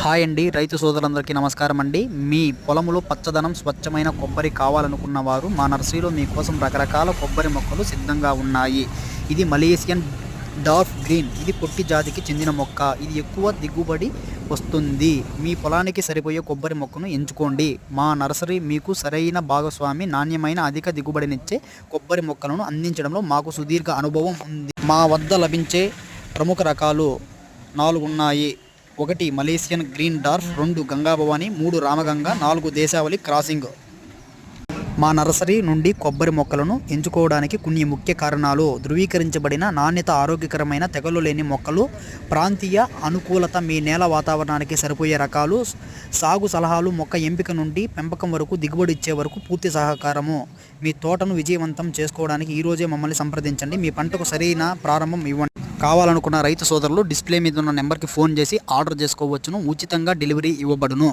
Hi అండి, రైతు సోదరులందరికీ నమస్కారం అండి. మీ పొలంలో పచ్చదనం స్వచ్ఛమైన కొబ్బరి కావాలనుకున్న వారు మా నర్సరీలో మీకోసం రకరకాల కొబ్బరి మొక్కలు సిద్ధంగా ఉన్నాయి. ఇది మలేసియన్ డార్ఫ్ గ్రీన్. ఇది పొట్టి జాతికి చెందిన మొక్క. ఇది ఎక్కువ దిగుబడి వస్తుంది. మీ పొలానికి సరిపోయే కొబ్బరి మొక్కను ఎంచుకోండి. మా నర్సరీ మీకు సరైన భాగస్వామి. నాణ్యమైన అధిక దిగుబడినిచ్చే కొబ్బరి మొక్కలను అందించడంలో మాకు సుదీర్ఘ అనుభవం ఉంది. మా వద్ద లభించే ప్రముఖ రకాలు 4 ఉన్నాయి. 1 Malaysian green dwarf, 2 Ganga Bhavani, 3 Ramganga, 4 Deshavali crossing. మా నర్సరీ నుండి కొబ్బరి మొక్కలను ఎంచుకోవడానికి కొన్ని ముఖ్య కారణాలు: ధృవీకరించబడిన నాణ్యత, ఆరోగ్యకరమైన తెగులు లేని మొక్కలు, ప్రాంతీయ అనుకూలత, మీ నేల వాతావరణానికి సరిపోయే రకాలు, సాగు సలహాలు, మొక్క ఎంపిక నుండి పెంపకం వరకు, దిగుబడి ఇచ్చే వరకు పూర్తి సహకారము. మీ తోటను విజయవంతం చేసుకోవడానికి ఈరోజే మమ్మల్ని సంప్రదించండి. మీ పంటకు సరైన ప్రారంభం ఇవ్వండి. కావాలనుకున్న రైతు సోదరులు డిస్ప్లే మీద ఉన్న నెంబర్కి ఫోన్ చేసి ఆర్డర్ చేసుకోవచ్చును. ఉచితంగా డెలివరీ ఇవ్వబడును.